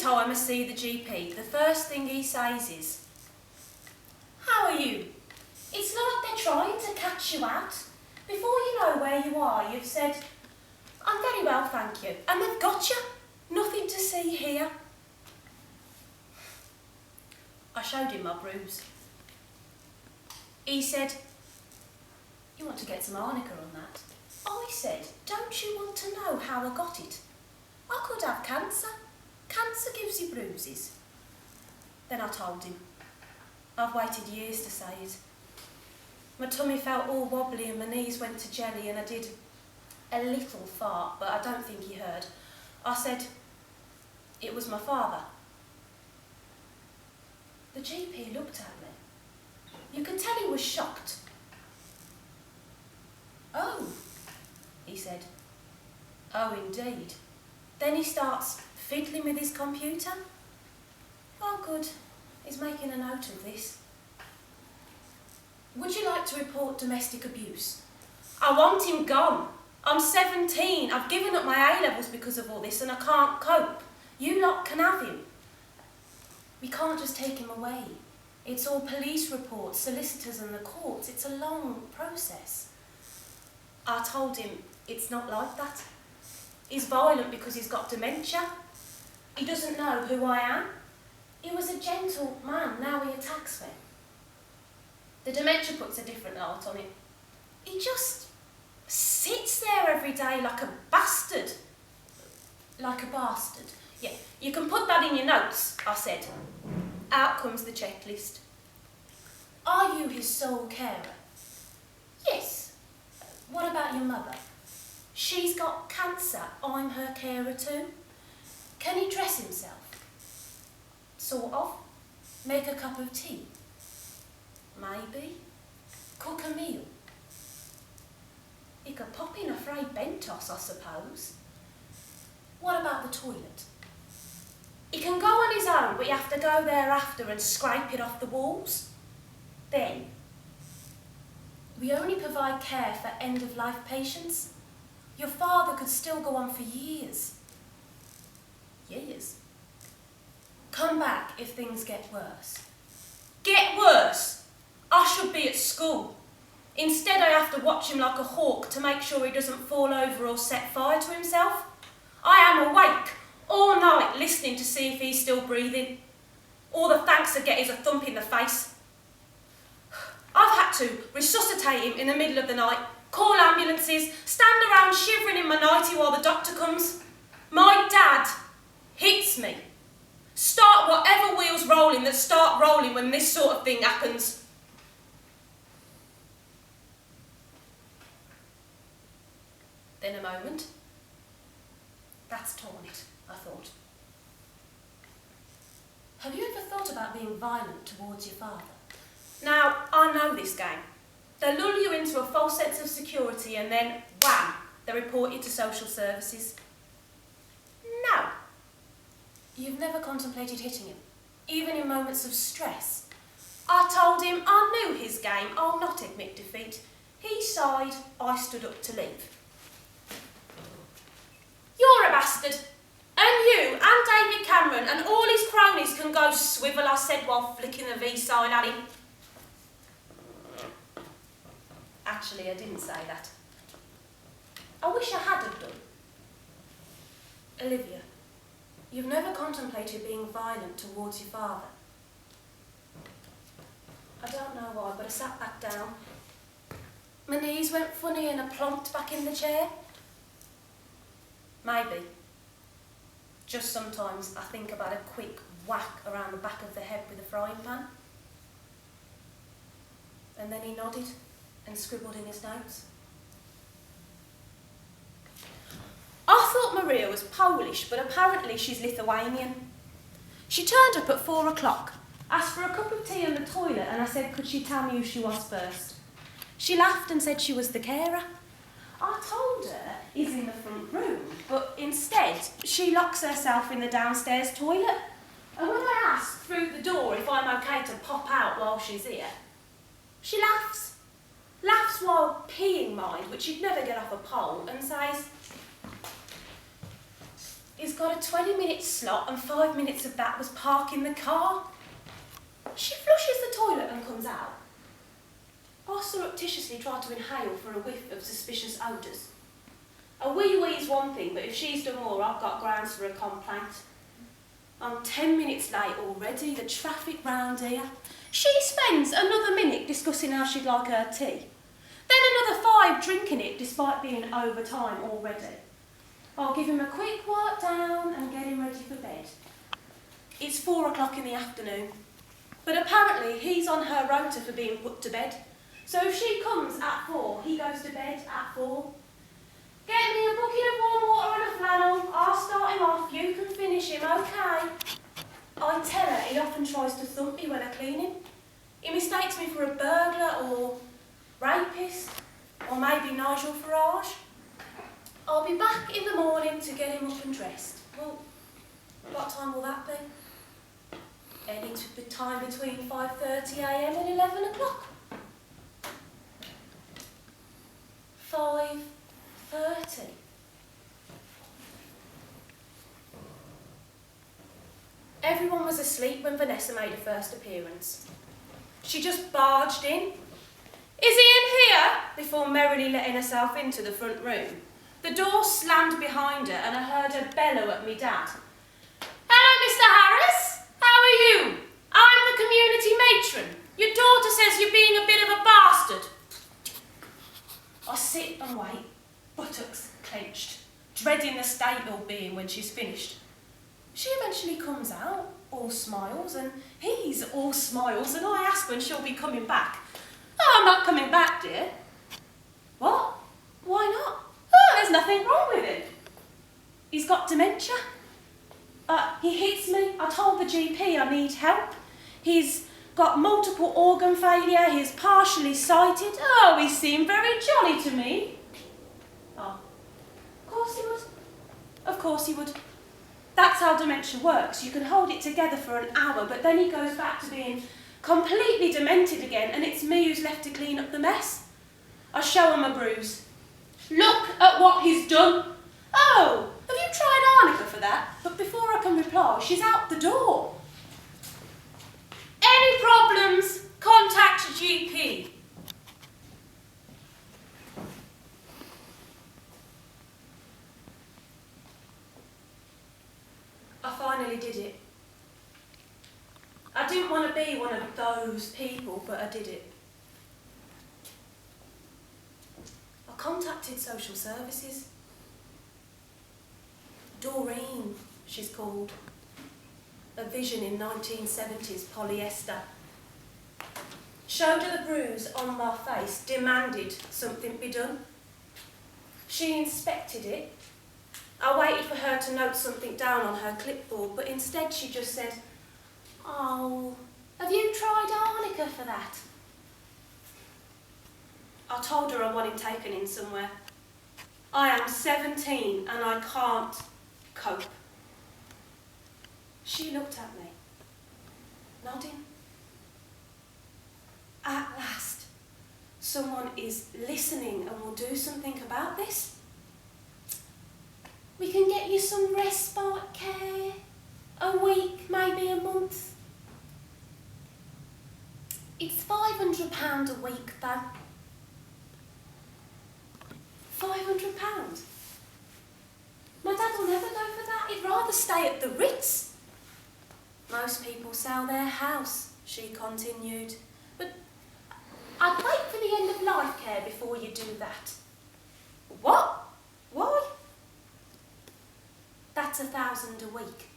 time I see the GP, the first thing he says is, "How are you?" It's like they're trying to catch you out. Before you know where you are, you've said, "I'm very well, thank you," and they've got you. Nothing to see here. I showed him my bruise. He said, "You want to get some arnica on that?" I said, "Don't you want to know how I got it? I could have cancer. Cancer gives you bruises." Then I told him. I've waited years to say it. My tummy felt all wobbly and my knees went to jelly and I did a little fart, but I don't think he heard. I said, "It was my father." The GP looked at me. You could tell he was shocked. "Oh," he said. "Oh, indeed." Then he starts fiddling with his computer. Oh, good. He's making a note of this. "Would you like to report domestic abuse?" I want him gone. I'm 17. I've given up my A-levels because of all this and I can't cope. You lot can have him. We can't just take him away. It's all police reports, solicitors and the courts. It's a long process. I told him it's not like that. He's violent because he's got dementia. He doesn't know who I am. He was a gentle man, now he attacks me. The dementia puts a different light on it. He just sits there every day like a bastard. Like a bastard. Yeah, you can put that in your notes, I said. Out comes the checklist. Are you his sole carer? Yes. What about your mother? She's got cancer. I'm her carer too. Can he dress himself? Sort of. Make a cup of tea? Maybe. Cook a meal? He could pop in a frayed Bentos, I suppose. What about the toilet? He can go on his own, but you have to go there after and scrape it off the walls. Then, we only provide care for end-of-life patients. Your father could still go on for years. Years? Come back if things get worse. Get worse? I should be at school. Instead, I have to watch him like a hawk to make sure he doesn't fall over or set fire to himself. I am awake all night listening to see if he's still breathing. All the thanks I get is a thump in the face. I've had to resuscitate him in the middle of the night, call ambulances, stand around shivering in my nightie while the doctor comes. My dad hits me. Start whatever wheels rolling that start rolling when this sort of thing happens. Then a moment. That's torn it, I thought. Have you ever thought about being violent towards your father? Now, I know this game. They lull you into a false sense of security and then, wham, they report you to social services. No. You've never contemplated hitting him, even in moments of stress. I told him I knew his game, I'll not admit defeat. He sighed, I stood up to leave. You're a bastard. And you and David Cameron and all his cronies can go swivel, I said while flicking the V sign at him. Actually, I didn't say that. I wish I had have done. Olivia, you've never contemplated being violent towards your father. I don't know why, but I sat back down. My knees went funny and I plonked back in the chair. Maybe. Just sometimes I think about a quick whack around the back of the head with a frying pan. And then he nodded and scribbled in his notes. I thought Maria was Polish, but apparently she's Lithuanian. She turned up at 4 o'clock, asked for a cup of tea in the toilet, and I said, could she tell me who she was first? She laughed and said she was the carer. I told her he's in the front room, but instead she locks herself in the downstairs toilet. And when I ask through the door if I'm okay to pop out while she's here, she laughs. Laughs while peeing, mind, which you'd never get off a pole, and says, He's got a 20-minute slot and 5 minutes of that was parking the car. She flushes the toilet and comes out. I surreptitiously try to inhale for a whiff of suspicious odours. A wee-wee's one thing, but if she's done more, I've got grounds for a complaint. I'm 10 minutes late already, the traffic round here. She spends another minute discussing how she'd like her tea. Then another 5 drinking it, despite being over time already. I'll give him a quick work down and get him ready for bed. It's 4 o'clock in the afternoon, but apparently he's on her rota for being put to bed. So if she comes at 4, he goes to bed at 4. Get me a bucket of warm water and a flannel. I'll start him off. You can finish him, okay? I tell her he often tries to thump me when I clean him. He mistakes me for a burglar or rapist, or maybe Nigel Farage. I'll be back in the morning to get him up and dressed. Well, what time will that be? Any time between 5:30 a.m. and 11 o'clock. 5:30. Everyone was asleep when Vanessa made her first appearance. She just barged in. Is he in here? Before merrily letting herself into the front room. The door slammed behind her and I heard her bellow at me dad. Hello, Mr. Harris. How are you? I'm the community matron. Your daughter says you're being a bit of a bastard. I sit and wait, buttocks clenched, dreading the state he'll be in when she's finished. She eventually comes out, all smiles, and he's all smiles, and I ask when she'll be coming back. Oh, I'm not coming back, dear. What? Why not? Oh, there's nothing wrong with him. He's got dementia. He hits me. I told the GP I need help. He's got multiple organ failure. He's partially sighted. Oh, he seemed very jolly to me. Oh, of course he would. Of course he would. That's how dementia works. You can hold it together for an hour, but then he goes back to being completely demented again, and it's me who's left to clean up the mess. I show him a bruise. Look at what he's done. Oh, have you tried arnica for that? But before I can reply, she's out the door. Any problems? Contact GP. I finally did it. I didn't want to be one of those people, but I did it. I contacted social services. Doreen, she's called. A vision in 1970s polyester. Showed her the bruise on my face, demanded something be done. She inspected it. I waited for her to note something down on her clipboard, but instead she just said, "Oh, have you tried arnica for that?" I told her I want him taken in somewhere. I am 17 and I can't cope. She looked at me, nodding. At last, someone is listening and will do something about this. We can get you some respite care. A week, maybe a month. It's £500 a week, though. £500? My dad will never go for that. He'd rather stay at the Ritz. Most people sell their house, she continued. But I'd wait for the end of life care before you do that. What? Why? That's £1,000 a week.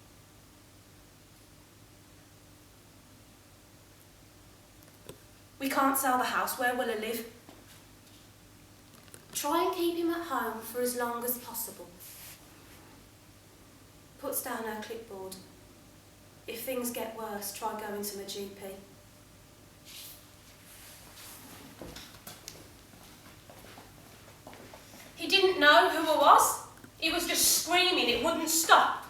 We can't sell the house. Where will he live? Try and keep him at home for as long as possible. Puts down her clipboard. If things get worse, try going to the GP. He didn't know who I was. He was just screaming, it wouldn't stop.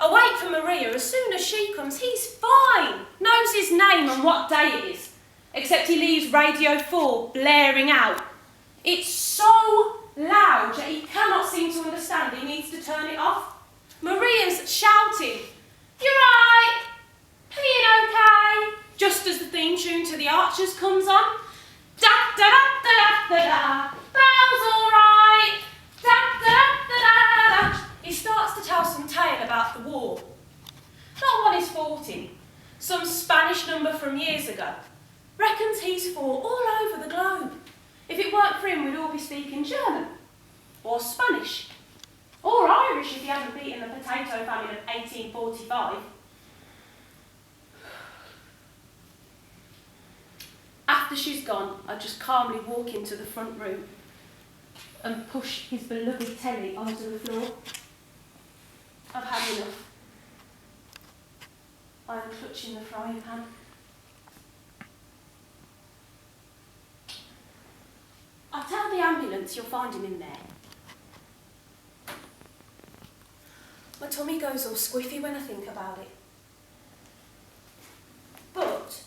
I wait for Maria. As soon as she comes, he's fine. Knows his name and what day it is. Except he leaves Radio 4 blaring out. It's so loud that he cannot seem to understand he needs to turn it off. Maria's shouting, "You're right! Being okay!" just as the theme tune to the Archers comes on. Da da da da da da, Belle's all right! Da da da da da. He starts to tell some tale about the war. Not one he's fought in. Some Spanish number from years ago. Reckons he's fought all over the globe. If it weren't for him, we'd all be speaking German. Or Spanish. Or Irish if he hadn't beaten the potato famine of 1845. After she's gone, I just calmly walk into the front room and push his beloved telly onto the floor. I've had enough. I am clutching the frying pan. I'll tell the ambulance you'll find him in there. My tummy goes all squiffy when I think about it. But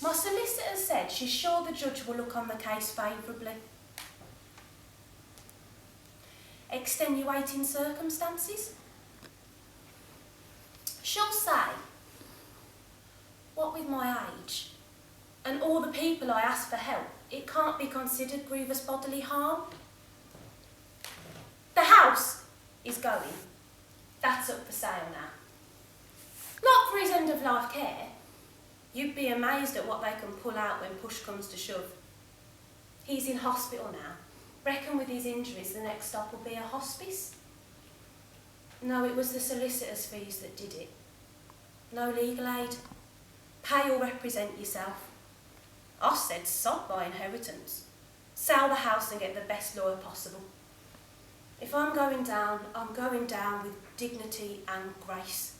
my solicitor said she's sure the judge will look on the case favourably. Extenuating circumstances? She'll say, what with my age and all the people I ask for help, it can't be considered grievous bodily harm. The house is going. That's up for sale now. Not for his end-of-life care. You'd be amazed at what they can pull out when push comes to shove. He's in hospital now. Reckon with his injuries the next stop will be a hospice. No, it was the solicitor's fees that did it. No legal aid. Pay or represent yourself. I said sod my inheritance. Sell the house and get the best lawyer possible. If I'm going down with dignity and grace.